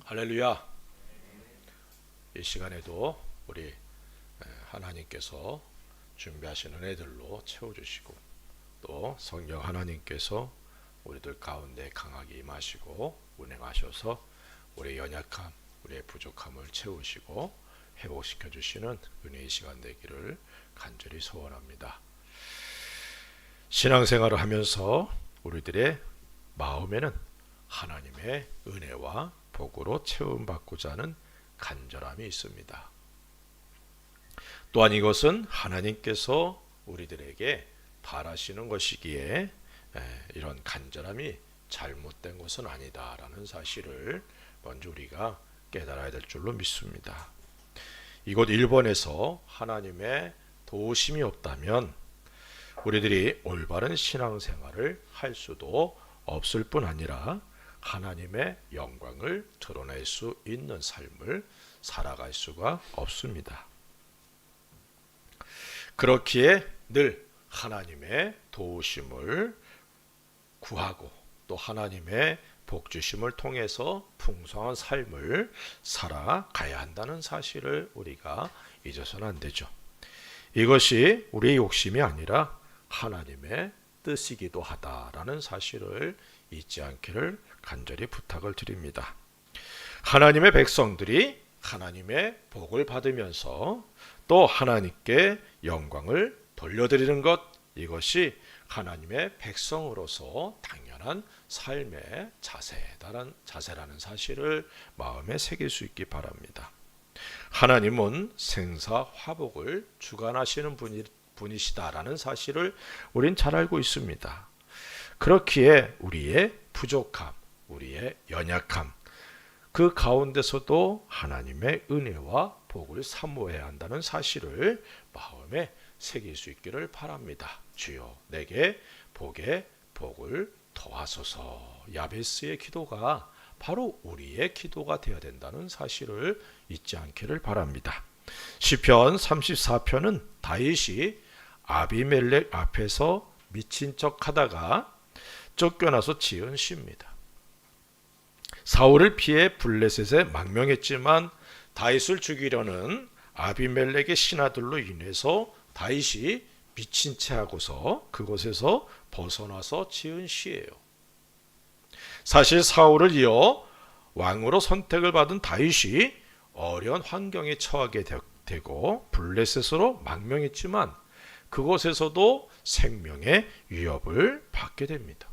할렐루야. 이 시간에도 우리 하나님께서 준비하신 은혜들로 채워주시고 또 성령 하나님께서 우리들 가운데 강하게 임하시고 운행하셔서 우리의 연약함, 우리의 부족함을 채우시고 회복시켜 주시는 은혜의 시간 되기를 간절히 소원합니다. 신앙생활을 하면서 우리들의 마음에는 하나님의 은혜와 복으로 채움받고자 하는 간절함이 있습니다. 또한 이것은 하나님께서 우리들에게 바라시는 것이기에 이런 간절함이 잘못된 것은 아니다라는 사실을 먼저 우리가 깨달아야 될 줄로 믿습니다. 이곳 일본에서 하나님의 도우심이 없다면 우리들이 올바른 신앙생활을 할 수도 없을 뿐 아니라 하나님의 영광을 드러낼 수 있는 삶을 살아갈 수가 없습니다. 그렇기에 늘 하나님의 도우심을 구하고 또 하나님의 복주심을 통해서 풍성한 삶을 살아가야 한다는 사실을 우리가 잊어서는 안 되죠. 이것이 우리의 욕심이 아니라 하나님의 뜻이기도 하다라는 사실을 잊지 않기를 간절히 부탁을 드립니다. 하나님의 백성들이 하나님의 복을 받으면서 또 하나님께 영광을 돌려드리는 것, 이것이 하나님의 백성으로서 당연한 삶의 자세라는 사실을 마음에 새길 수 있기 바랍니다. 하나님은 생사화복을 주관하시는 분이시다라는 사실을 우린 잘 알고 있습니다. 그렇기에 우리의 부족함, 우리의 연약함, 그 가운데서도 하나님의 은혜와 복을 사모해야 한다는 사실을 마음에 새길 수 있기를 바랍니다. 주여 내게 복을 더하소서. 야베스의 기도가 바로 우리의 기도가 되어야 된다는 사실을 잊지 않기를 바랍니다. 시편 34편은 다윗이 아비멜렉 앞에서 미친 척하다가 쫓겨나서 지은 시입니다. 사울을 피해 블레셋에 망명했지만 다윗을 죽이려는 아비멜렉의 신하들로 인해서 다윗이 미친 채 하고서 그곳에서 벗어나서 지은 시예요. 사실 사울을 이어 왕으로 선택을 받은 다윗이 어려운 환경에 처하게 되고 블레셋으로 망명했지만 그곳에서도 생명의 위협을 받게 됩니다.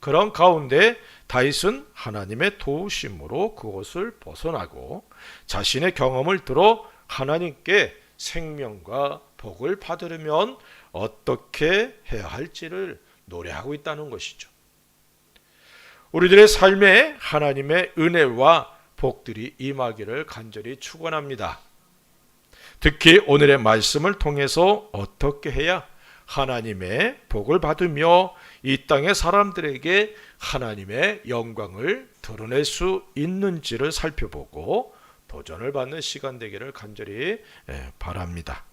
그런 가운데 다윗은 하나님의 도우심으로 그것을 벗어나고 자신의 경험을 들어 하나님께 생명과 복을 받으려면 어떻게 해야 할지를 노래하고 있다는 것이죠. 우리들의 삶에 하나님의 은혜와 복들이 임하기를 간절히 축원합니다. 특히 오늘의 말씀을 통해서 어떻게 해야 하나님의 복을 받으며 이 땅의 사람들에게 하나님의 영광을 드러낼 수 있는지를 살펴보고 도전을 받는 시간 되기를 간절히 바랍니다.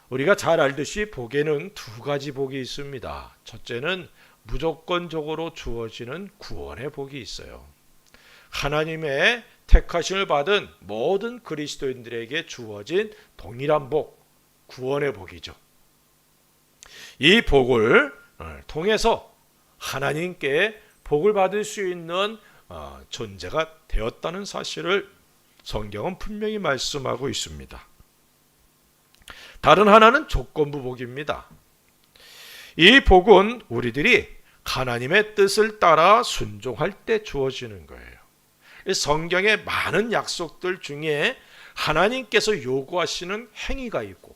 우리가 잘 알듯이 복에는 두 가지 복이 있습니다. 첫째는 무조건적으로 주어지는 구원의 복이 있어요. 하나님의 택하심을 받은 모든 그리스도인들에게 주어진 동일한 복, 구원의 복이죠. 이 복을 통해서 하나님께 복을 받을 수 있는 존재가 되었다는 사실을 성경은 분명히 말씀하고 있습니다. 다른 하나는 조건부 복입니다. 이 복은 우리들이 하나님의 뜻을 따라 순종할 때 주어지는 거예요. 성경의 많은 약속들 중에 하나님께서 요구하시는 행위가 있고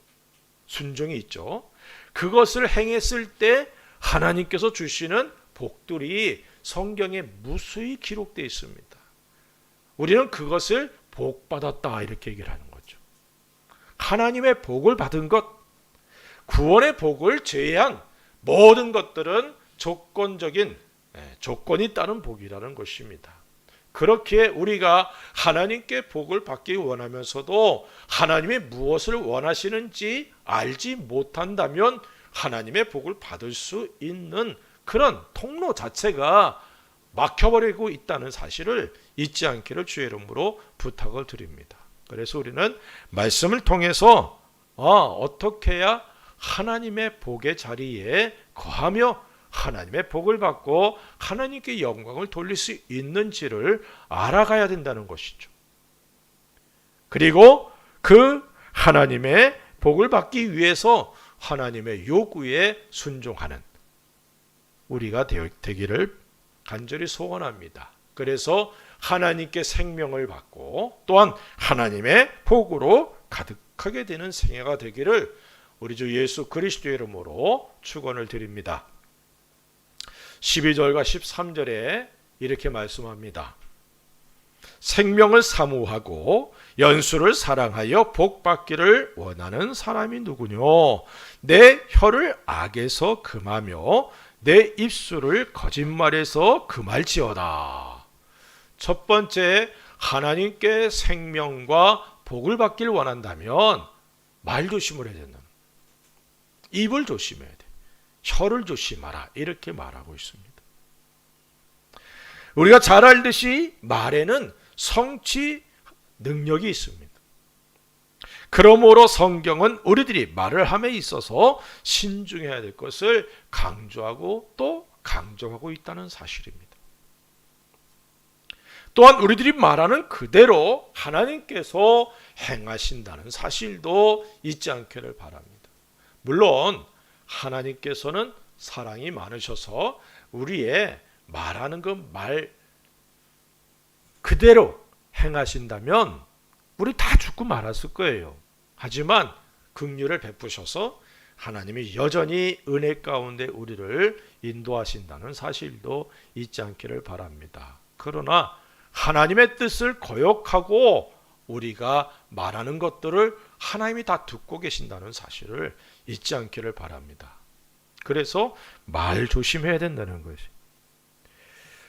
순종이 있죠. 그것을 행했을 때 하나님께서 주시는 복들이 성경에 무수히 기록되어 있습니다. 우리는 그것을 복받았다 이렇게 얘기를 하는 거죠. 하나님의 복을 받은 것, 구원의 복을 제외한 모든 것들은 조건적인 조건이 따른 복이라는 것입니다. 그렇기에 우리가 하나님께 복을 받기 원하면서도 하나님이 무엇을 원하시는지 알지 못한다면 하나님의 복을 받을 수 있는 그런 통로 자체가 막혀버리고 있다는 사실을 잊지 않기를 주의 이름으로 부탁을 드립니다. 그래서 우리는 말씀을 통해서 어떻게 해야 하나님의 복의 자리에 거하며 하나님의 복을 받고 하나님께 영광을 돌릴 수 있는지를 알아가야 된다는 것이죠. 그리고 그 하나님의 복을 받기 위해서 하나님의 요구에 순종하는 우리가 되기를 간절히 소원합니다. 그래서 하나님께 생명을 받고 또한 하나님의 복으로 가득하게 되는 생애가 되기를 우리 주 예수 그리스도의 이름으로 축원을 드립니다. 12절과 13절에 이렇게 말씀합니다. 생명을 사모하고 연수를 사랑하여 복 받기를 원하는 사람이 누구뇨? 내 혀를 악에서 금하며 내 입술을 거짓말에서 금할지어다. 첫 번째, 하나님께 생명과 복을 받기를 원한다면 말 조심을 해야 된다. 입을 조심해야 돼. 혀를 조심하라. 이렇게 말하고 있습니다. 우리가 잘 알듯이 말에는 성취 능력이 있습니다. 그러므로 성경은 우리들이 말을 함에 있어서 신중해야 될 것을 강조하고 또 강조하고 있다는 사실입니다. 또한 우리들이 말하는 그대로 하나님께서 행하신다는 사실도 잊지 않기를 바랍니다. 물론 하나님께서는 사랑이 많으셔서 우리의 말하는 그 말 그대로 행하신다면 우리 다 죽고 말았을 거예요. 하지만 긍휼을 베푸셔서 하나님이 여전히 은혜 가운데 우리를 인도하신다는 사실도 잊지 않기를 바랍니다. 그러나 하나님의 뜻을 거역하고 우리가 말하는 것들을 하나님이 다 듣고 계신다는 사실을 잊지 않기를 바랍니다. 그래서 말 조심해야 된다는 것이.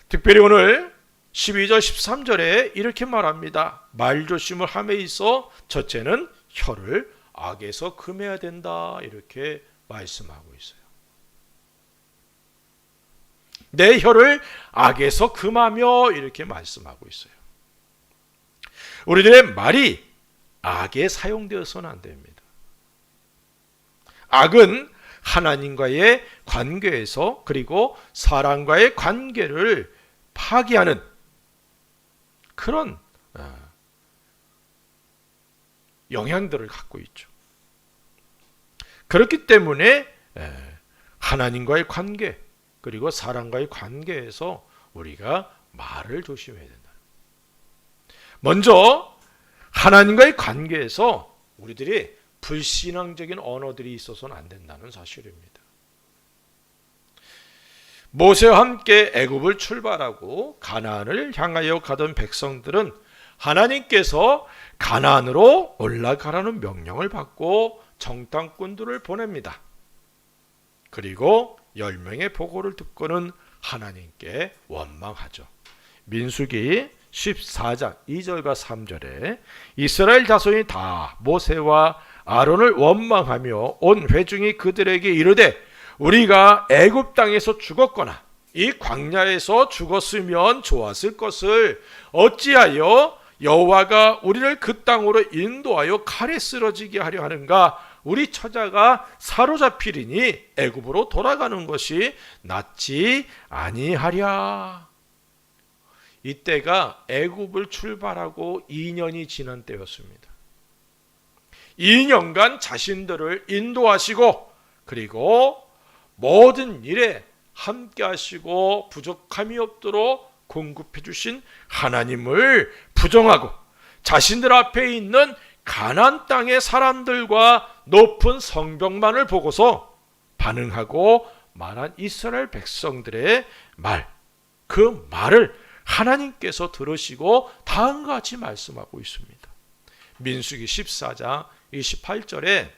특별히 오늘 12절 13절에 이렇게 말합니다. 말 조심을 함에 있어 첫째는 혀를 악에서 금해야 된다. 이렇게 말씀하고 있어요. 내 혀를 악에서 금하며 이렇게 말씀하고 있어요. 우리들의 말이 악에 사용되어서는 안 됩니다. 악은 하나님과의 관계에서 그리고 사람과의 관계를 파괴하는 그런 영향들을 갖고 있죠. 그렇기 때문에 하나님과의 관계 그리고 사람과의 관계에서 우리가 말을 조심해야 된다. 먼저 하나님과의 관계에서 우리들이 불신앙적인 언어들이 있어서는 안 된다는 사실입니다. 모세와 함께 애굽을 출발하고 가나안을 향하여 가던 백성들은 하나님께서 가나안으로 올라가라는 명령을 받고 정탐꾼들을 보냅니다. 그리고 10명의 보고를 듣고는 하나님께 원망하죠. 민수기 14장 2절과 3절에 이스라엘 자손이 다 모세와 아론을 원망하며 온 회중이 그들에게 이르되 우리가 애굽 땅에서 죽었거나 이 광야에서 죽었으면 좋았을 것을 어찌하여 여호와가 우리를 그 땅으로 인도하여 칼에 쓰러지게 하려 하는가? 우리 처자가 사로잡히리니 애굽으로 돌아가는 것이 낫지 아니하랴. 이때가 애굽을 출발하고 2년이 지난 때였습니다. 2년간 자신들을 인도하시고 그리고 모든 일에 함께 하시고 부족함이 없도록 공급해 주신 하나님을 부정하고 자신들 앞에 있는 가나안 땅의 사람들과 높은 성벽만을 보고서 반응하고 말한 이스라엘 백성들의 말, 그 말을 하나님께서 들으시고 다음과 같이 말씀하고 있습니다. 민수기 14장 28절에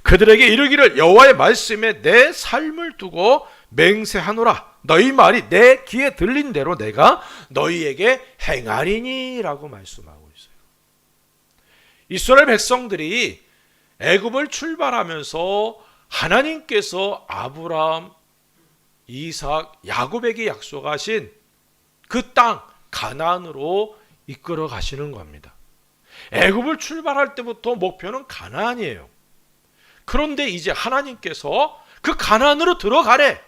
그들에게 이르기를 여호와의 말씀에 내 삶을 두고 맹세하노라. 너희 말이 내 귀에 들린 대로 내가 너희에게 행하리니 라고 말씀하고 있어요. 이스라엘 백성들이 애굽을 출발하면서 하나님께서 아브라함, 이삭, 야곱에게 약속하신 그 땅 가나안으로 이끌어 가시는 겁니다. 애굽을 출발할 때부터 목표는 가나안이에요. 그런데 이제 하나님께서 그 가나안으로 들어가래.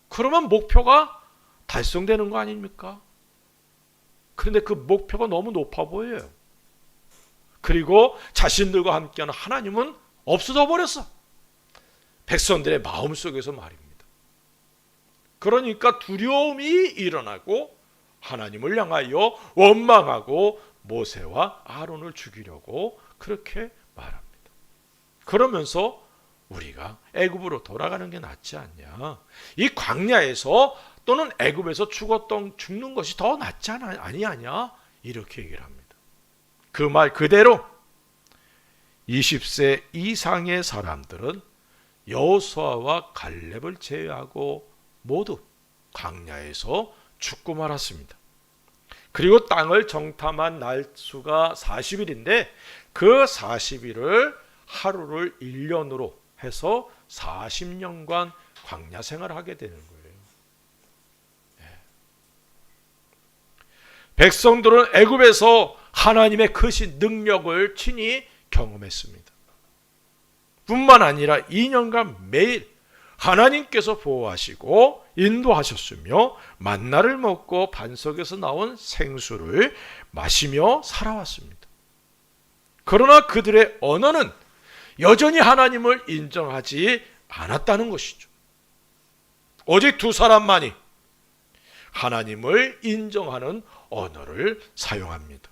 그러면 목표가 달성되는 거 아닙니까? 그런데 그 목표가 너무 높아 보여요. 그리고 자신들과 함께하는 하나님은 없어져 버렸어. 백성들의 마음속에서 말입니다. 그러니까 두려움이 일어나고 하나님을 향하여 원망하고 모세와 아론을 죽이려고 그렇게 말합니다. 그러면서 우리가 애굽으로 돌아가는 게 낫지 않냐? 이 광야에서 또는 애굽에서 죽는 것이 더 낫지 아니하냐? 이렇게 얘기를 합니다. 그 말 그대로 20세 이상의 사람들은 여호수아와 갈렙을 제외하고 모두 광야에서 죽고 말았습니다. 그리고 땅을 정탐한 날수가 40일인데 그 40일을 하루를 1년으로 해서 40년간 광야 생활을 하게 되는 거예요. 백성들은 애굽에서 하나님의 크신 능력을 친히 경험했습니다. 뿐만 아니라 2년간 매일 하나님께서 보호하시고 인도하셨으며 만나를 먹고 반석에서 나온 생수를 마시며 살아왔습니다. 그러나 그들의 언어는 여전히 하나님을 인정하지 않았다는 것이죠. 오직 두 사람만이 하나님을 인정하는 언어를 사용합니다.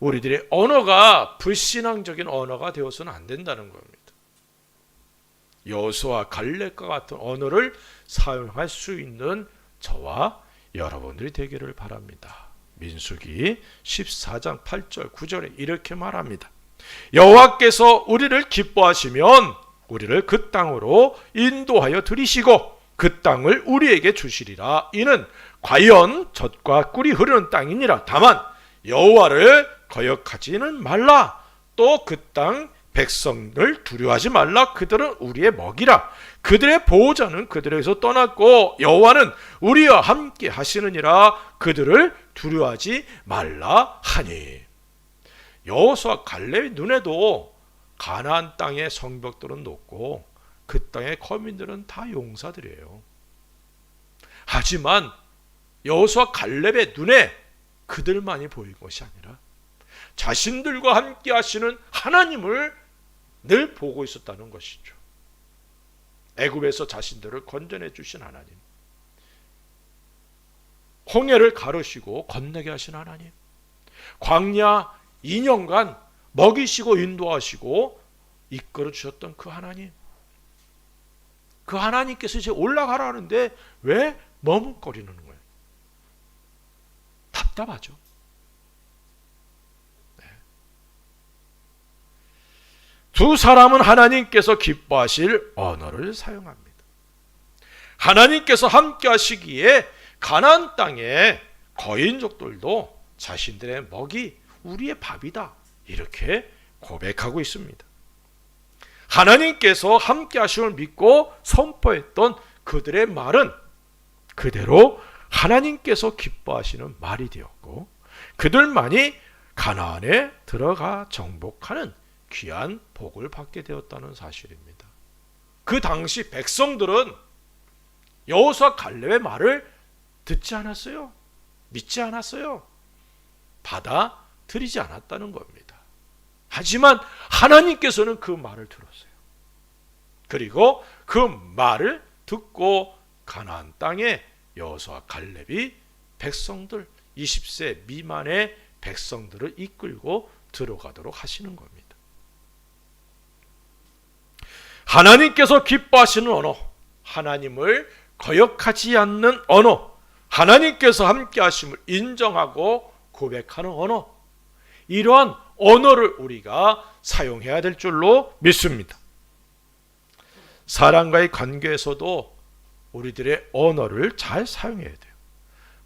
우리들의 언어가 불신앙적인 언어가 되어서는 안 된다는 겁니다. 여호수아 갈렙과 같은 언어를 사용할 수 있는 저와 여러분들이 되기를 바랍니다. 민수기 14장 8절 9절에 이렇게 말합니다. 여호와께서 우리를 기뻐하시면 우리를 그 땅으로 인도하여 들이시고 그 땅을 우리에게 주시리라. 이는 과연 젖과 꿀이 흐르는 땅이니라. 다만 여호와를 거역하지는 말라. 또 그 땅 백성을 두려워하지 말라. 그들은 우리의 먹이라. 그들의 보호자는 그들에게서 떠났고 여호와는 우리와 함께 하시느니라. 그들을 두려워하지 말라 하니. 여호수아 갈렙의 눈에도 가나안 땅의 성벽들은 높고 그 땅의 거민들은 다 용사들이에요. 하지만 여호수아 갈렙의 눈에 그들만이 보인 것이 아니라 자신들과 함께 하시는 하나님을 늘 보고 있었다는 것이죠. 애굽에서 자신들을 건져내 주신 하나님, 홍해를 가르시고 건너게 하신 하나님, 광야 2년간 먹이시고 인도하시고 이끌어 주셨던 그 하나님, 그 하나님께서 이제 올라가라 하는데 왜 머뭇거리는 거예요? 답답하죠. 두 사람은 하나님께서 기뻐하실 언어를 사용합니다. 하나님께서 함께 하시기에 가나안 땅의 거인족들도 자신들의 먹이 우리의 밥이다 이렇게 고백하고 있습니다. 하나님께서 함께 하심을 믿고 선포했던 그들의 말은 그대로 하나님께서 기뻐하시는 말이 되었고 그들만이 가나안에 들어가 정복하는 귀한 복을 받게 되었다는 사실입니다. 그 당시 백성들은 여호수아 갈렙의 말을 듣지 않았어요. 믿지 않았어요. 받아들이지 않았다는 겁니다. 하지만 하나님께서는 그 말을 들었어요. 그리고 그 말을 듣고 가나안 땅에 여호수아 갈렙이 백성들 20세 미만의 백성들을 이끌고 들어가도록 하시는 겁니다. 하나님께서 기뻐하시는 언어, 하나님을 거역하지 않는 언어, 하나님께서 함께 하심을 인정하고 고백하는 언어, 이러한 언어를 우리가 사용해야 될 줄로 믿습니다. 사람과의 관계에서도 우리들의 언어를 잘 사용해야 돼요.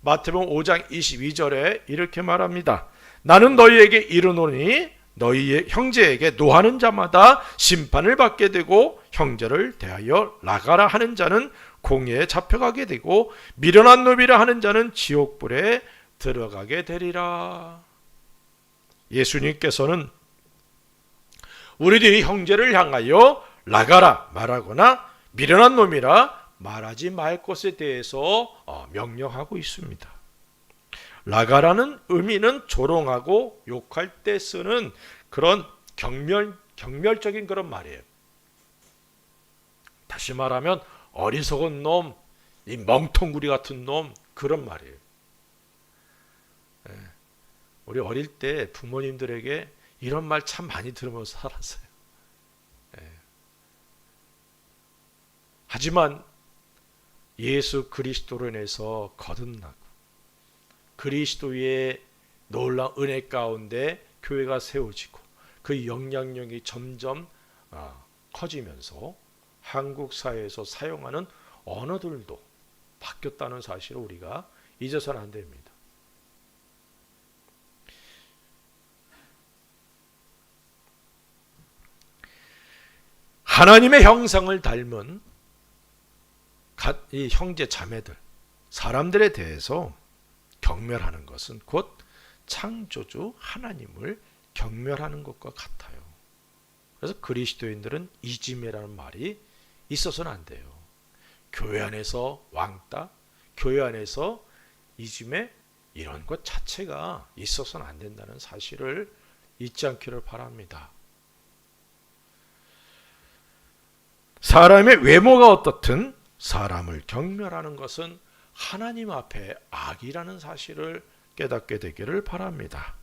마태복음 5장 22절에 이렇게 말합니다. 나는 너희에게 이르노니 너희의 형제에게 노하는 자마다 심판을 받게 되고 형제를 대하여 나가라 하는 자는 공회에 잡혀가게 되고 미련한 노비라 하는 자는 지옥불에 들어가게 되리라. 예수님께서는 우리들이 형제를 향하여 나가라 말하거나 미련한 놈이라 말하지 말 것에 대해서 명령하고 있습니다. 나가라는 의미는 조롱하고 욕할 때 쓰는 그런 경멸적인 그런 말이에요. 다시 말하면 어리석은 놈, 이 멍텅구리 같은 놈, 그런 말이에요. 우리 어릴 때 부모님들에게 이런 말 참 많이 들으면서 살았어요. 하지만 예수 그리스도로 인해서 거듭나고 그리스도의 놀라운 은혜 가운데 교회가 세워지고 그 영향력이 점점 커지면서 한국 사회에서 사용하는 언어들도 바뀌었다는 사실을 우리가 잊어서는 안 됩니다. 하나님의 형상을 닮은 이 형제 자매들, 사람들에 대해서 경멸하는 것은 곧 창조주 하나님을 경멸하는 것과 같아요. 그래서 그리스도인들은 이짐이라는 말이 있어서는 안 돼요. 교회 안에서 왕따, 교회 안에서 이짐에 이런 것 자체가 있어서는 안 된다는 사실을 잊지 않기를 바랍니다. 사람의 외모가 어떻든 사람을 경멸하는 것은 하나님 앞에 악이라는 사실을 깨닫게 되기를 바랍니다.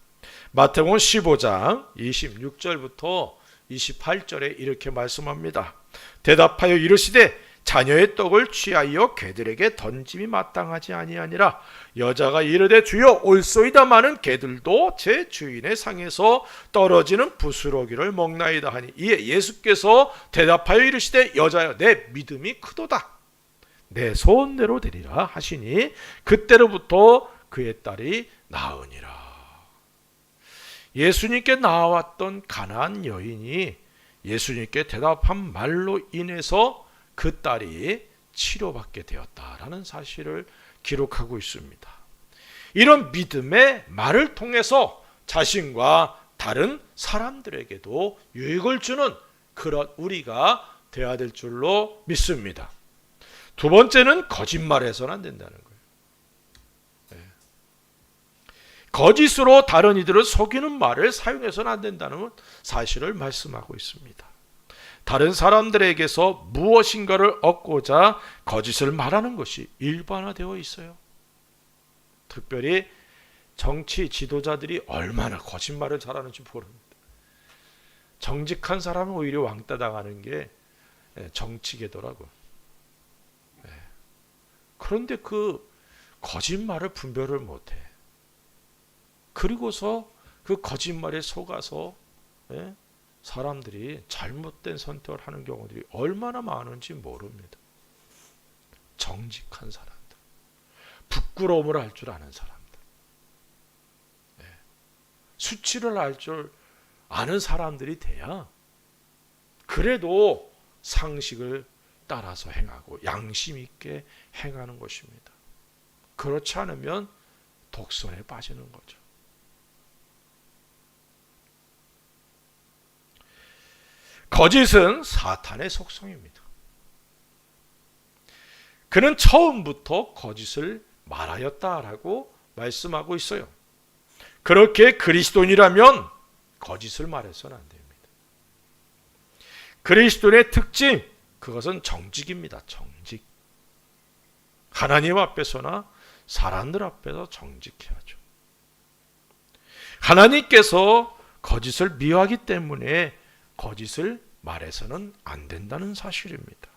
마태복음 15장 26절부터 28절에 이렇게 말씀합니다. 대답하여 이르시되 자녀의 떡을 취하여 개들에게 던짐이 마땅하지 아니하니라. 여자가 이르되 주여 올소이다마는 개들도 제 주인의 상에서 떨어지는 부스러기를 먹나이다 하니 이에 예수께서 대답하여 이르시되 여자여 내 믿음이 크도다. 내 소원대로 되리라 하시니 그때로부터 그의 딸이 나으니라. 예수님께 나왔던 가나안 여인이 예수님께 대답한 말로 인해서 그 딸이 치료받게 되었다라는 사실을 기록하고 있습니다. 이런 믿음의 말을 통해서 자신과 다른 사람들에게도 유익을 주는 그런 우리가 되어야 될 줄로 믿습니다. 두 번째는 거짓말해서는 안 된다는 거예요. 거짓으로 다른 이들을 속이는 말을 사용해서는 안 된다는 사실을 말씀하고 있습니다. 다른 사람들에게서 무엇인가를 얻고자 거짓을 말하는 것이 일반화되어 있어요. 특별히 정치 지도자들이 얼마나 거짓말을 잘하는지 모릅니다. 정직한 사람은 오히려 왕따 당하는 게 정치계더라고. 그런데 그 거짓말을 분별을 못해. 그리고서 그 거짓말에 속아서 사람들이 잘못된 선택을 하는 경우들이 얼마나 많은지 모릅니다. 정직한 사람들, 부끄러움을 알 줄 아는 사람들, 수치를 알 줄 아는 사람들이 돼야 그래도 상식을 따라서 행하고 양심 있게 행하는 것입니다. 그렇지 않으면 독선에 빠지는 거죠. 거짓은 사탄의 속성입니다. 그는 처음부터 거짓을 말하였다라고 말씀하고 있어요. 그렇게 그리스도인이라면 거짓을 말해서는 안 됩니다. 그리스도인의 특징, 그것은 정직입니다. 정직. 하나님 앞에서나 사람들 앞에서 정직해야죠. 하나님께서 거짓을 미워하기 때문에 거짓을 말해서는 안 된다는 사실입니다.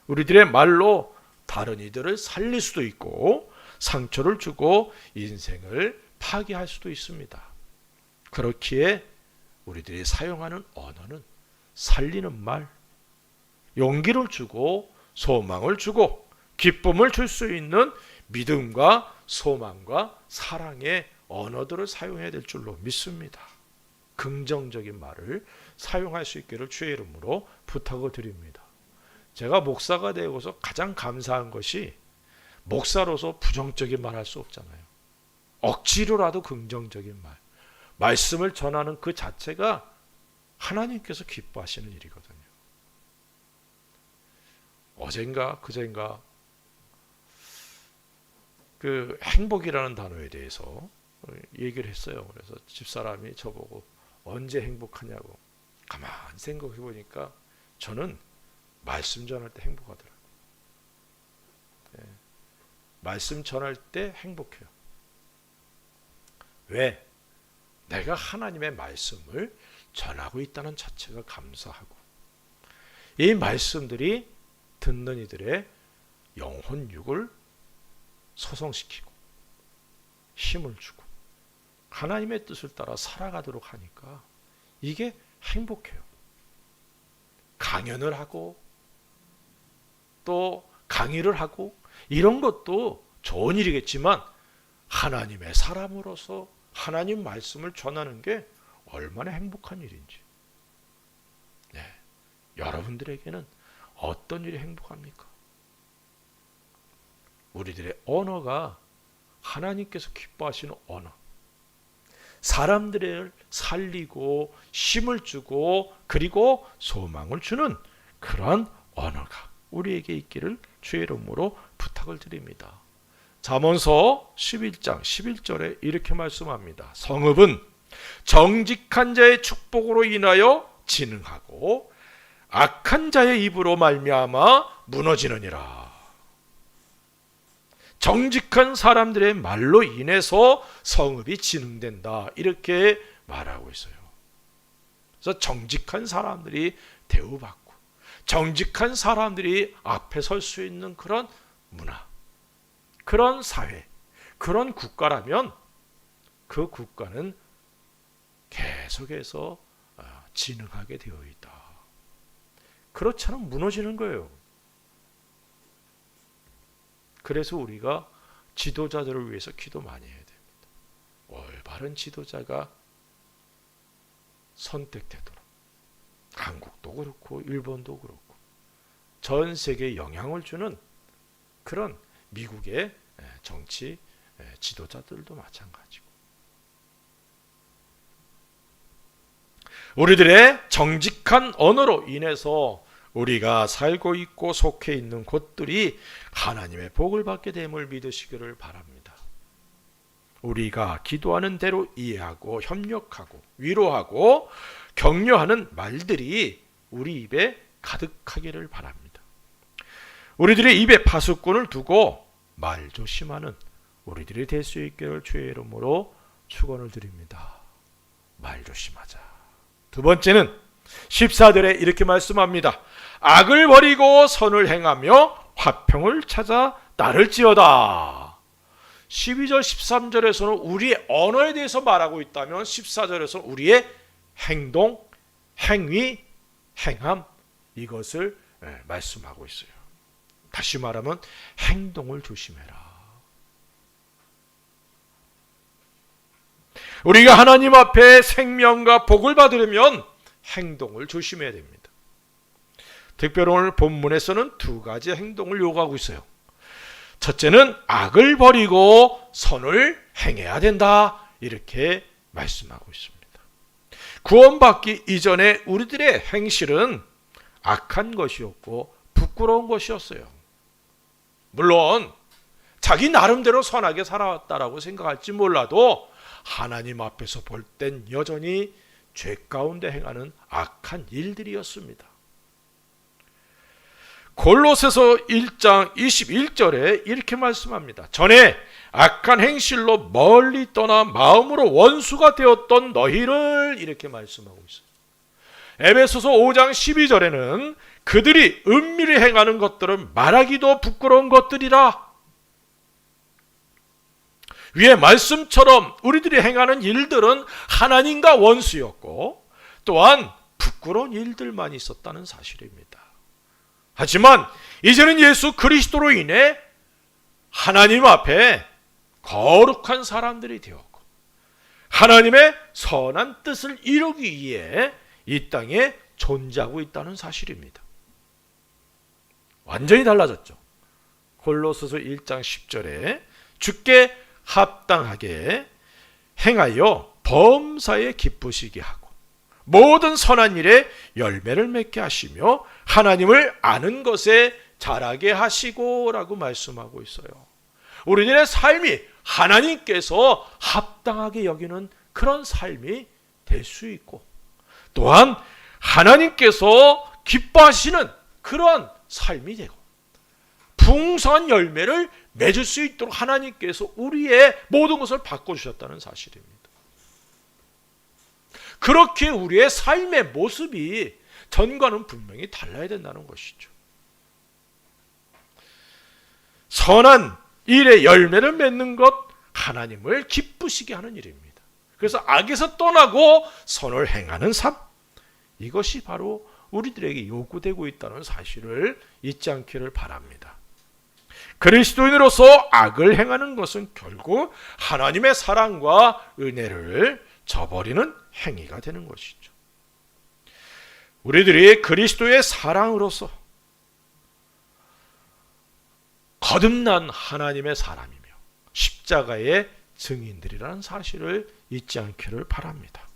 우리들의 말로 다른 이들을 살릴 수도 있고 상처를 주고 인생을 파괴할 수도 있습니다. 그렇기에 우리들이 사용하는 언어는 살리는 말, 용기를 주고 소망을 주고 기쁨을 줄 수 있는 믿음과 소망과 사랑의 언어들을 사용해야 될 줄로 믿습니다. 긍정적인 말을 사용할 수 있기를 주의 이름으로 부탁을 드립니다. 제가 목사가 되고서 가장 감사한 것이 목사로서 부정적인 말 할 수 없잖아요. 억지로라도 긍정적인 말씀을 전하는 그 자체가 하나님께서 기뻐하시는 일이거든요. 어젠가 그젠가 그 행복이라는 단어에 대해서 얘기를 했어요. 그래서 집사람이 저보고 언제 행복하냐고. 가만히 생각해 보니까 저는 말씀 전할 때 행복하더라고요. 네. 말씀 전할 때 행복해요. 왜? 내가 하나님의 말씀을 전하고 있다는 자체가 감사하고, 이 말씀들이 듣는 이들의 영혼육을 소성시키고 힘을 주고 하나님의 뜻을 따라 살아가도록 하니까 이게 행복해요. 강연을 하고 또 강의를 하고 이런 것도 좋은 일이겠지만 하나님의 사람으로서 하나님 말씀을 전하는 게 얼마나 행복한 일인지. 네. 여러분들에게는 어떤 일이 행복합니까? 우리들의 언어가 하나님께서 기뻐하시는 언어, 사람들을 살리고 힘을 주고 그리고 소망을 주는 그런 언어가 우리에게 있기를 주의 이름으로 부탁을 드립니다. 잠언서 11장 11절에 이렇게 말씀합니다. 성읍은 정직한 자의 축복으로 인하여 진흥하고 악한 자의 입으로 말미암아 무너지느니라. 정직한 사람들의 말로 인해서 성읍이 진흥된다, 이렇게 말하고 있어요. 그래서 정직한 사람들이 대우받고 정직한 사람들이 앞에 설 수 있는 그런 문화, 그런 사회, 그런 국가라면 그 국가는 계속해서 진흥하게 되어 있다. 그렇지 않으면 무너지는 거예요. 그래서 우리가 지도자들을 위해서 기도 많이 해야 됩니다. 올바른 지도자가 선택되도록, 한국도 그렇고 일본도 그렇고 전 세계에 영향을 주는 그런 미국의 정치 지도자들도 마찬가지고, 우리들의 정직한 언어로 인해서 우리가 살고 있고 속해 있는 곳들이 하나님의 복을 받게 됨을 믿으시기를 바랍니다. 우리가 기도하는 대로 이해하고 협력하고 위로하고 격려하는 말들이 우리 입에 가득하기를 바랍니다. 우리들의 입에 파수꾼을 두고 말 조심하는 우리들이 될 수 있기를 주의 이름으로 축원을 드립니다. 말 조심하자. 두 번째는 14절에 이렇게 말씀합니다. 악을 버리고 선을 행하며 화평을 찾아 따를지어다. 12절 13절에서는 우리의 언어에 대해서 말하고 있다면 14절에서는 우리의 행동, 행위, 행함, 이것을 말씀하고 있어요. 다시 말하면 행동을 조심해라. 우리가 하나님 앞에 생명과 복을 받으려면 행동을 조심해야 됩니다. 특별히 오늘 본문에서는 두 가지 행동을 요구하고 있어요. 첫째는 악을 버리고 선을 행해야 된다, 이렇게 말씀하고 있습니다. 구원받기 이전에 우리들의 행실은 악한 것이었고 부끄러운 것이었어요. 물론 자기 나름대로 선하게 살아왔다라고 생각할지 몰라도 하나님 앞에서 볼 땐 여전히 죄 가운데 행하는 악한 일들이었습니다. 골로새서 1장 21절에 이렇게 말씀합니다. 전에 악한 행실로 멀리 떠나 마음으로 원수가 되었던 너희를, 이렇게 말씀하고 있어요. 에베소서 5장 12절에는 그들이 은밀히 행하는 것들은 말하기도 부끄러운 것들이라. 위의 말씀처럼 우리들이 행하는 일들은 하나님과 원수였고 또한 부끄러운 일들만 있었다는 사실입니다. 하지만 이제는 예수 그리스도로 인해 하나님 앞에 거룩한 사람들이 되었고 하나님의 선한 뜻을 이루기 위해 이 땅에 존재하고 있다는 사실입니다. 완전히 달라졌죠. 골로새서 1장 10절에 주께 합당하게 행하여 범사에 기쁘시게 하고 모든 선한 일에 열매를 맺게 하시며 하나님을 아는 것에 자라게 하시고 라고 말씀하고 있어요. 우리들의 삶이 하나님께서 합당하게 여기는 그런 삶이 될 수 있고 또한 하나님께서 기뻐하시는 그런 삶이 되고 풍성한 열매를 맺을 수 있도록 하나님께서 우리의 모든 것을 바꿔주셨다는 사실입니다. 그렇게 우리의 삶의 모습이 전과는 분명히 달라야 된다는 것이죠. 선한 일의 열매를 맺는 것, 하나님을 기쁘시게 하는 일입니다. 그래서 악에서 떠나고 선을 행하는 삶, 이것이 바로 우리들에게 요구되고 있다는 사실을 잊지 않기를 바랍니다. 그리스도인으로서 악을 행하는 것은 결국 하나님의 사랑과 은혜를 저버리는 행위가 되는 것이죠. 우리들이 그리스도의 사랑으로서 거듭난 하나님의 사람이며 십자가의 증인들이라는 사실을 잊지 않기를 바랍니다.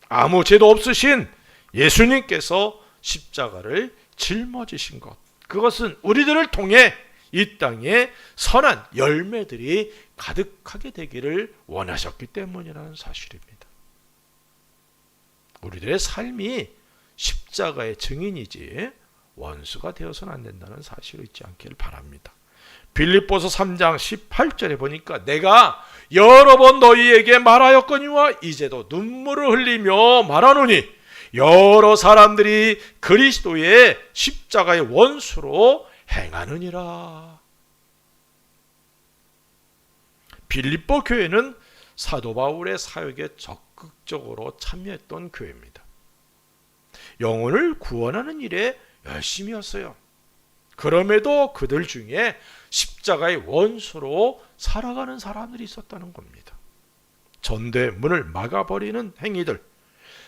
아무 죄도 없으신 예수님께서 십자가를 짊어지신 것, 그것은 우리들을 통해 이 땅에 선한 열매들이 가득하게 되기를 원하셨기 때문이라는 사실입니다. 우리들의 삶이 십자가의 증인이지 원수가 되어서는 안 된다는 사실을 잊지 않기를 바랍니다. 빌립보서 3장 18절에 보니까 내가 여러 번 너희에게 말하였거니와 이제도 눈물을 흘리며 말하노니 여러 사람들이 그리스도의 십자가의 원수로 행하느니라. 빌립보 교회는 사도 바울의 사역에 적극적으로 참여했던 교회입니다. 영혼을 구원하는 일에 열심히 했어요. 그럼에도 그들 중에 십자가의 원수로 살아가는 사람들이 있었다는 겁니다. 전도의 문을 막아버리는 행위들,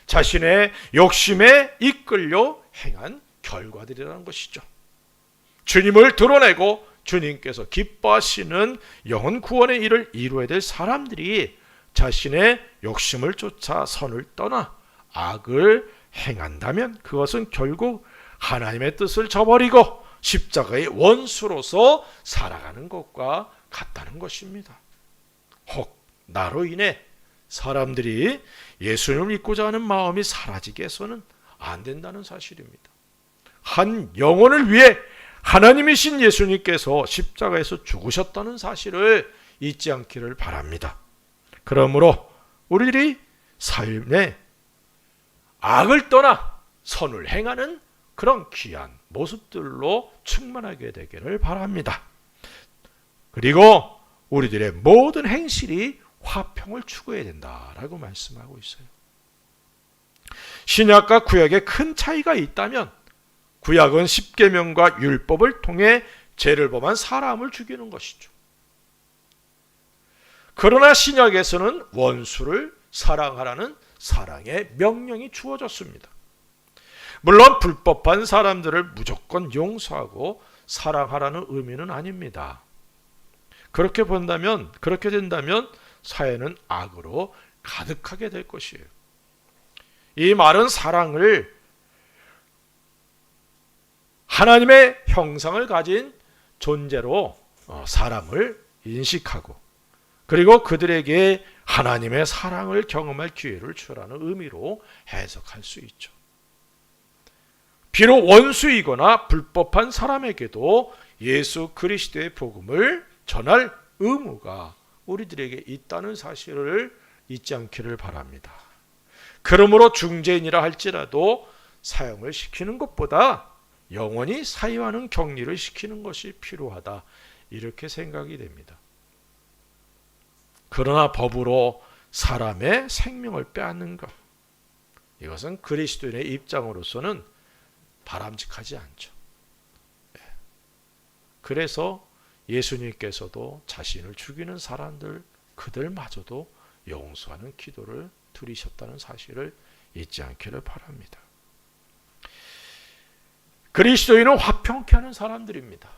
자신의 욕심에 이끌려 행한 결과들이라는 것이죠. 주님을 드러내고 주님께서 기뻐하시는 영혼 구원의 일을 이루어야 될 사람들이 자신의 욕심을 쫓아 선을 떠나 악을 행한다면 그것은 결국 하나님의 뜻을 저버리고 십자가의 원수로서 살아가는 것과 같다는 것입니다. 혹 나로 인해 사람들이 예수님을 믿고자 하는 마음이 사라지게 해서는 안 된다는 사실입니다. 한 영혼을 위해 하나님이신 예수님께서 십자가에서 죽으셨다는 사실을 잊지 않기를 바랍니다. 그러므로 우리들이 삶에 악을 떠나 선을 행하는 그런 귀한 모습들로 충만하게 되기를 바랍니다. 그리고 우리들의 모든 행실이 화평을 추구해야 된다라고 말씀하고 있어요. 신약과 구약에 큰 차이가 있다면 구약은 십계명과 율법을 통해 죄를 범한 사람을 죽이는 것이죠. 그러나 신약에서는 원수를 사랑하라는 사랑의 명령이 주어졌습니다. 물론 불법한 사람들을 무조건 용서하고 사랑하라는 의미는 아닙니다. 그렇게 된다면 사회는 악으로 가득하게 될 것이에요. 이 말은 사랑을 하나님의 형상을 가진 존재로 사람을 인식하고 그리고 그들에게 하나님의 사랑을 경험할 기회를 주라는 의미로 해석할 수 있죠. 비록 원수이거나 불법한 사람에게도 예수 그리스도의 복음을 전할 의무가 우리들에게 있다는 사실을 잊지 않기를 바랍니다. 그러므로 중재인이라 할지라도 사형을 시키는 것보다 영원히 사유하는 격리를 시키는 것이 필요하다, 이렇게 생각이 됩니다. 그러나 법으로 사람의 생명을 빼앗는 것, 이것은 그리스도인의 입장으로서는 바람직하지 않죠. 그래서 예수님께서도 자신을 죽이는 사람들, 그들마저도 용서하는 기도를 드리셨다는 사실을 잊지 않기를 바랍니다. 그리스도인은 화평케 하는 사람들입니다.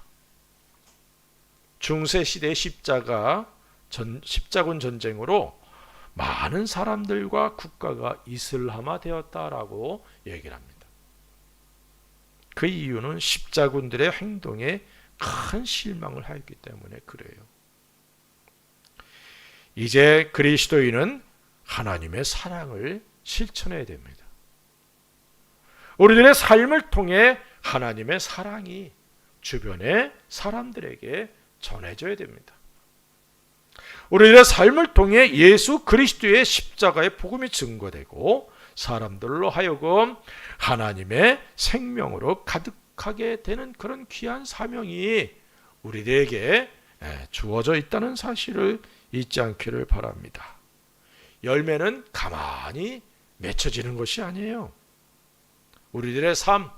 중세시대의 십자군 전쟁으로 많은 사람들과 국가가 이슬람화되었다라고 얘기를 합니다. 그 이유는 십자군들의 행동에 큰 실망을 하였기 때문에 그래요. 이제 그리스도인은 하나님의 사랑을 실천해야 됩니다. 우리들의 삶을 통해 하나님의 사랑이 주변의 사람들에게 전해져야 됩니다. 우리들의 삶을 통해 예수 그리스도의 십자가의 복음이 증거되고 사람들로 하여금 하나님의 생명으로 가득하게 되는 그런 귀한 사명이 우리들에게 주어져 있다는 사실을 잊지 않기를 바랍니다. 열매는 가만히 맺혀지는 것이 아니에요. 우리들의 삶,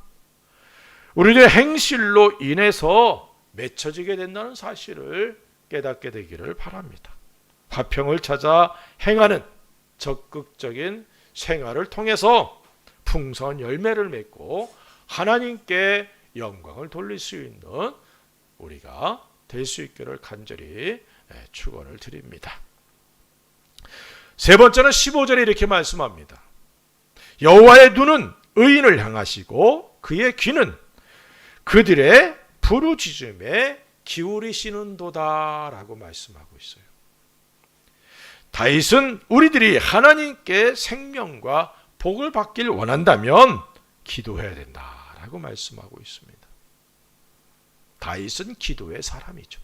우리들의 행실로 인해서 맺혀지게 된다는 사실을 깨닫게 되기를 바랍니다. 화평을 찾아 행하는 적극적인 생활을 통해서 풍성한 열매를 맺고 하나님께 영광을 돌릴 수 있는 우리가 될 수 있기를 간절히 축원을 드립니다. 세 번째는 15절에 이렇게 말씀합니다. 여호와의 눈은 의인을 향하시고 그의 귀는 그들의 부르짖음에 기울이시는도다 라고 말씀하고 있어요. 다윗은 우리들이 하나님께 생명과 복을 받길 원한다면 기도해야 된다라고 말씀하고 있습니다. 다윗은 기도의 사람이죠.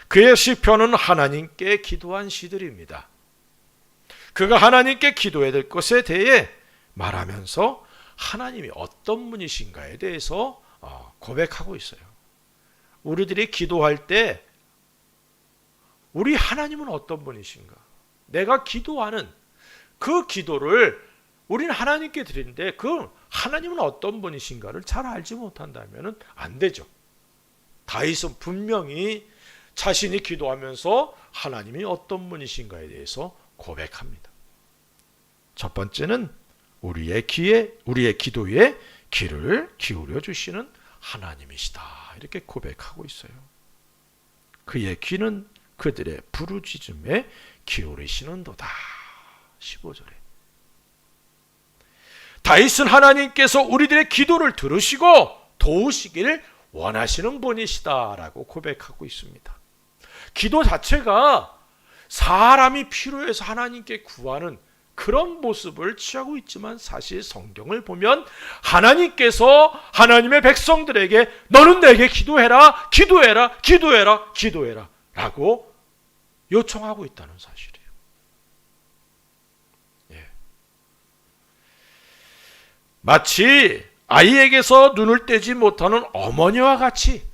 그의 시편은 하나님께 기도한 시들입니다. 그가 하나님께 기도해야 될 것에 대해 말하면서 하나님이 어떤 분이신가에 대해서 고백하고 있어요. 우리들이 기도할 때 우리 하나님은 어떤 분이신가? 내가 기도하는 그 기도를 우리는 하나님께 드리는데 그 하나님은 어떤 분이신가를 잘 알지 못한다면 안 되죠. 다윗은 분명히 자신이 기도하면서 하나님이 어떤 분이신가에 대해서 고백합니다. 첫 번째는 우리의 기도에 귀를 기울여 주시는 하나님이시다. 이렇게 고백하고 있어요. 그의 귀는 그들의 부르짖음에 기울이시는도다. 15절에 다윗은 하나님께서 우리들의 기도를 들으시고 도우시기를 원하시는 분이시다라고 고백하고 있습니다. 기도 자체가 사람이 필요해서 하나님께 구하는 그런 모습을 취하고 있지만 사실 성경을 보면 하나님께서 하나님의 백성들에게 너는 내게 기도해라, 기도해라, 기도해라, 기도해라 라고 요청하고 있다는 사실이에요. 예. 마치 아이에게서 눈을 떼지 못하는 어머니와 같이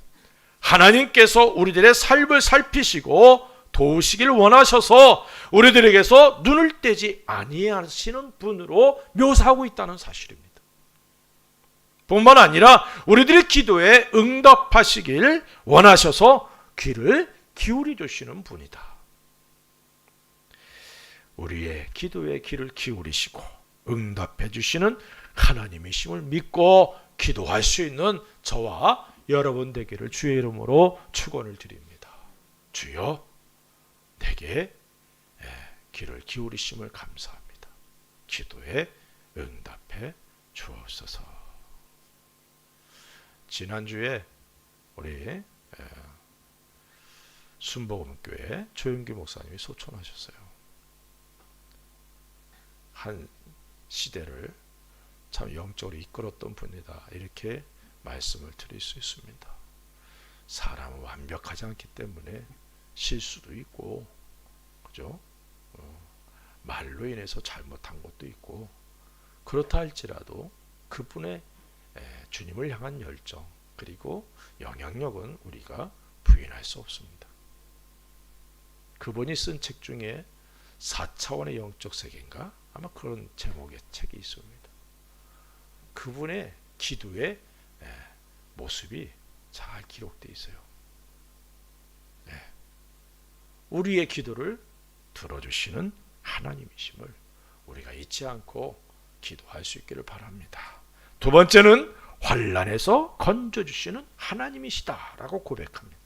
하나님께서 우리들의 삶을 살피시고 도우시길 원하셔서 우리들에게서 눈을 떼지 아니하시는 분으로 묘사하고 있다는 사실입니다. 뿐만 아니라 우리들의 기도에 응답하시길 원하셔서 귀를 기울여 주시는 분이다. 우리의 기도에 귀를 기울이시고 응답해 주시는 하나님이심을 믿고 기도할 수 있는 저와 여러분 되기를 주의 이름으로 축원을 드립니다. 주여 내게 귀를 기울이심을 감사합니다. 기도에 응답해 주옵소서. 지난주에 우리 순복음교회 조영기 목사님이 소천하셨어요. 한 시대를 참 영적으로 이끌었던 분이다. 이렇게 말씀을 드릴 수 있습니다. 사람은 완벽하지 않기 때문에 실수도 있고, 그죠? 말로 인해서 잘못한 것도 있고, 그렇다 할지라도 그분의 주님을 향한 열정 그리고 영향력은 우리가 부인할 수 없습니다. 그분이 쓴 책 중에 4차원의 영적 세계인가? 아마 그런 제목의 책이 있습니다. 그분의 기도의 모습이 잘 기록되어 있어요. 우리의 기도를 들어주시는 하나님이심을 우리가 잊지 않고 기도할 수 있기를 바랍니다. 두 번째는 환난에서 건져주시는 하나님이시다라고 고백합니다.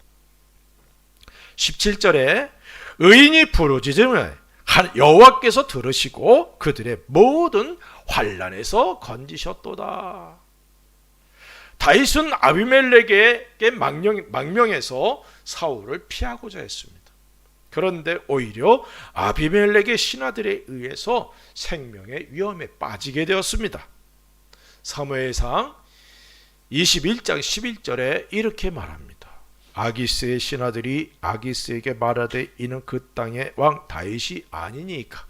17절에 의인이 부르짖음을 여호와께서 들으시고 그들의 모든 환난에서 건지셨도다. 다윗은 아비멜렉에게 망명해서 사울을 피하고자 했습니다. 그런데 오히려 아비멜렉의 신하들에 의해서 생명의 위험에 빠지게 되었습니다. 사무엘상 21장 11절에 이렇게 말합니다. 아기스의 신하들이 아기스에게 말하되 이는 그 땅의 왕 다윗이 아니니까.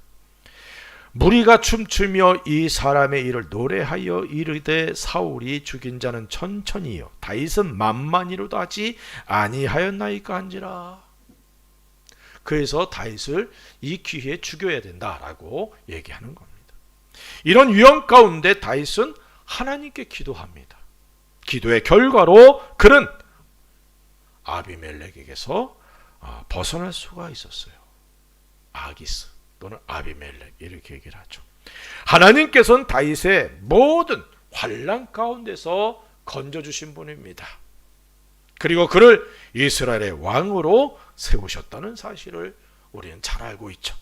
무리가 춤추며 이 사람의 일을 노래하여 이르되 사울이 죽인 자는 천천히요 다윗은 만만히로도 하지 아니하였나이까 한지라. 그래서 다윗을 이 기회에 죽여야 된다라고 얘기하는 겁니다. 이런 위험 가운데 다윗은 하나님께 기도합니다. 기도의 결과로 그는 아비멜렉에게서 벗어날 수가 있었어요. 아기스 또는 아비멜렉 이렇게 얘기를 하죠. 하나님께서는 다윗의 모든 환난 가운데서 건져주신 분입니다. 그리고 그를 이스라엘의 왕으로 세우셨다는 사실을 우리는 잘 알고 있죠.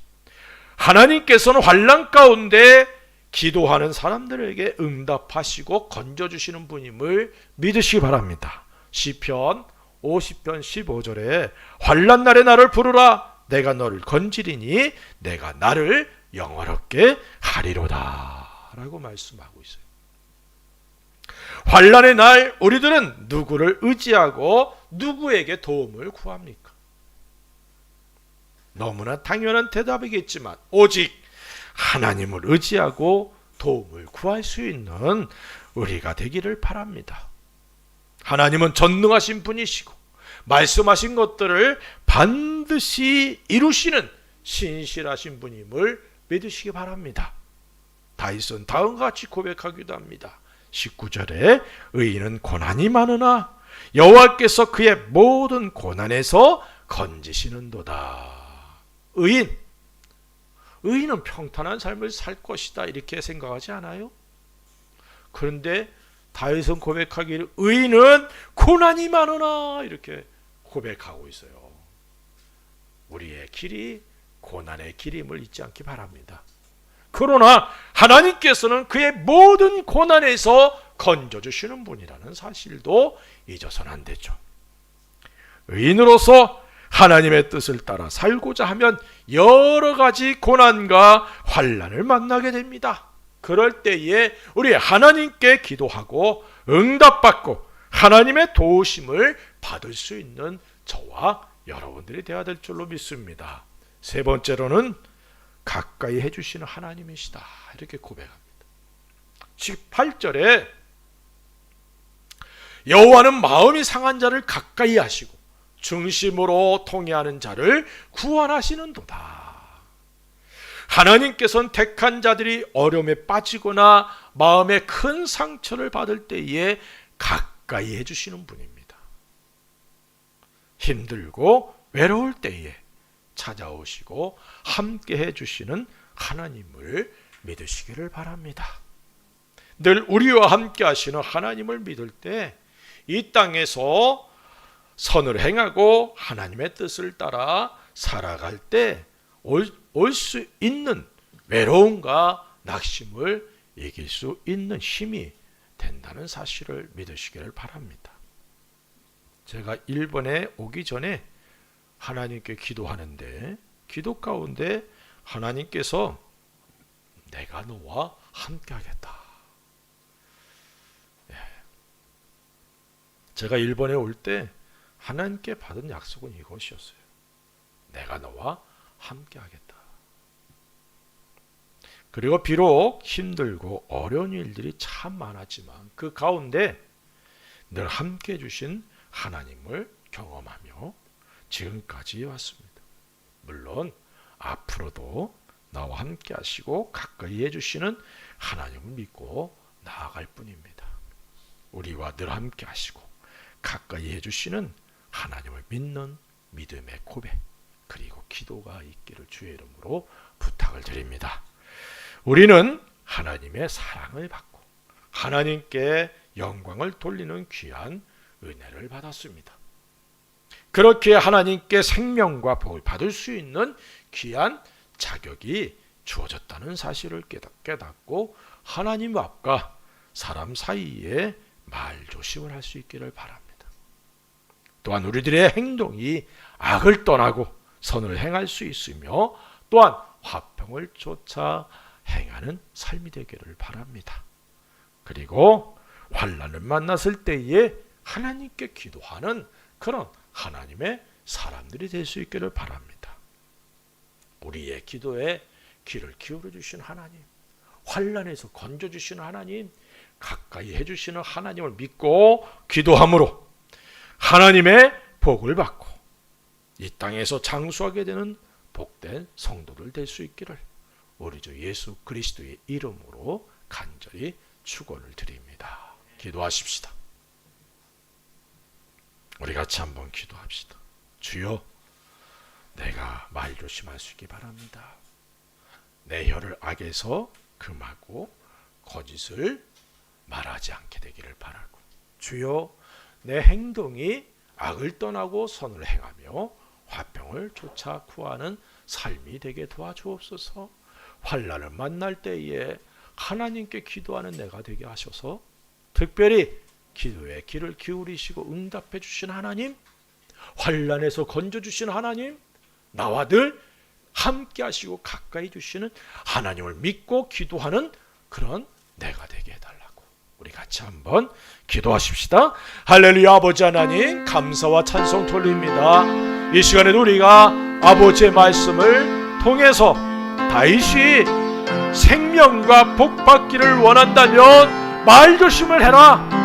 하나님께서는 환난 가운데 기도하는 사람들에게 응답하시고 건져주시는 분임을 믿으시기 바랍니다. 시편 50편 15절에 환난 날에 나를 부르라 내가 너를 건지리니 내가 나를 영화롭게 하리로다 라고 말씀하고 있어요. 환난의 날 우리들은 누구를 의지하고 누구에게 도움을 구합니까? 너무나 당연한 대답이겠지만 오직 하나님을 의지하고 도움을 구할 수 있는 우리가 되기를 바랍니다. 하나님은 전능하신 분이시고 말씀하신 것들을 반드시 이루시는 신실하신 분임을 믿으시기 바랍니다. 다윗은 다음과 같이 고백하기도 합니다. 19절에 의인은 고난이 많으나 여호와께서 그의 모든 고난에서 건지시는도다. 의인은 평탄한 삶을 살 것이다 이렇게 생각하지 않아요? 그런데 다윗은 고백하기를 의인은 고난이 많으나 이렇게 고백하고 있어요. 우리의 길이 고난의 길임을 잊지 않기 바랍니다. 그러나 하나님께서는 그의 모든 고난에서 건져주시는 분이라는 사실도 잊어서는 안 되죠. 의인으로서 하나님의 뜻을 따라 살고자 하면 여러 가지 고난과 환난을 만나게 됩니다. 그럴 때에 우리 하나님께 기도하고 응답받고 하나님의 도우심을 받을 수 있는 저와 여러분들이 되어야 될 줄로 믿습니다. 세 번째로는 가까이 해주시는 하나님이시다 이렇게 고백합니다. 18절에 여호와는 마음이 상한 자를 가까이 하시고 중심으로 통회하는 자를 구원하시는도다. 하나님께서는 택한 자들이 어려움에 빠지거나 마음에 큰 상처를 받을 때에 가까이 해주시는 분입니다. 힘들고 외로울 때에 찾아오시고 함께 해주시는 하나님을 믿으시기를 바랍니다. 늘 우리와 함께 하시는 하나님을 믿을 때 이 땅에서 선을 행하고 하나님의 뜻을 따라 살아갈 때 올 수 있는 외로움과 낙심을 이길 수 있는 힘이 된다는 사실을 믿으시기를 바랍니다. 제가 일본에 오기 전에 하나님께 기도하는데 기도 가운데 하나님께서 내가 너와 함께 하겠다. 제가 일본에 올 때 하나님께 받은 약속은 이것이었어요. 내가 너와 함께 하겠다. 그리고 비록 힘들고 어려운 일들이 참 많았지만 그 가운데 늘 함께 해주신 하나님을 경험하며 지금까지 왔습니다. 물론 앞으로도 나와 함께 하시고 가까이 해주시는 하나님을 믿고 나아갈 뿐입니다. 우리와 늘 함께 하시고 가까이 해주시는 하나님을 믿는 믿음의 고백, 그리고 기도가 있기를 주의 이름으로 부탁을 드립니다. 우리는 하나님의 사랑을 받고 하나님께 영광을 돌리는 귀한 은혜를 받았습니다. 그렇게 하나님께 생명과 복을 받을 수 있는 귀한 자격이 주어졌다는 사실을 깨닫고 하나님 앞과 사람 사이에 말조심을 할 수 있기를 바랍니다. 또한 우리들의 행동이 악을 떠나고 선을 행할 수 있으며 또한 화평을 쫓아 행하는 삶이 되기를 바랍니다. 그리고 환난을 만났을 때에 하나님께 기도하는 그런 하나님의 사람들이 될 수 있기를 바랍니다. 우리의 기도에 귀를 기울여 주신 하나님, 환난에서 건져 주시는 하나님, 가까이 해주시는 하나님을 믿고 기도함으로 하나님의 복을 받고 이 땅에서 장수하게 되는 복된 성도들 될 수 있기를 우리 주 예수 그리스도의 이름으로 간절히 축원을 드립니다. 기도하십시다. 우리 같이 한번 기도합시다. 주여, 내가 말 조심할 수 있기 바랍니다. 내 혀를 악에서 금하고 거짓을 말하지 않게 되기를 바라고, 주여, 내 행동이 악을 떠나고 선을 행하며 화평을 쫓아 구하는 삶이 되게 도와주옵소서. 환난을 만날 때에 하나님께 기도하는 내가 되게 하셔서 특별히 기도에 귀를 기울이시고 응답해 주신 하나님, 환난에서 건져 주신 하나님, 나와 늘 함께 하시고 가까이 주시는 하나님을 믿고 기도하는 그런 내가 되게 해달라고 우리 같이 한번 기도하십시다. 할렐루야. 아버지 하나님, 감사와 찬송 돌립니다. 이 시간에도 우리가 아버지의 말씀을 통해서 다윗이 생명과 복 받기를 원한다면 말조심을 해라.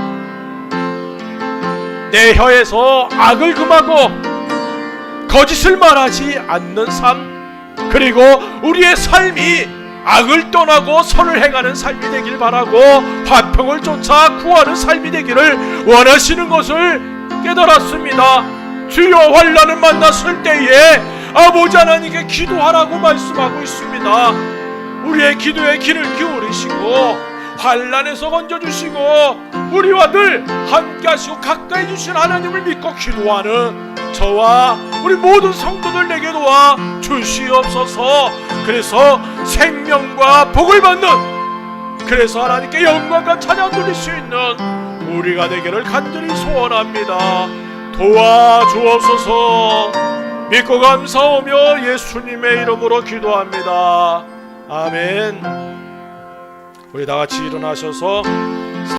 내 혀에서 악을 금하고 거짓을 말하지 않는 삶, 그리고 우리의 삶이 악을 떠나고 선을 행하는 삶이 되길 바라고 화평을 쫓아 구하는 삶이 되기를 원하시는 것을 깨달았습니다. 주여, 환난을 만났을 때에 아버지 하나님께 기도하라고 말씀하고 있습니다. 우리의 기도에 귀를 기울이시고 환난에서 건져주시고 우리와 늘 함께 하시고 가까이 주신 하나님을 믿고 기도하는 저와 우리 모든 성도들에게 도와 주시옵소서. 그래서 생명과 복을 받는, 그래서 하나님께 영광과 찬양 돌릴 수 있는 우리가 되기를 간절히 소원합니다. 도와주옵소서. 믿고 감사하며 예수님의 이름으로 기도합니다. 아멘. 우리 다 같이 일어나셔서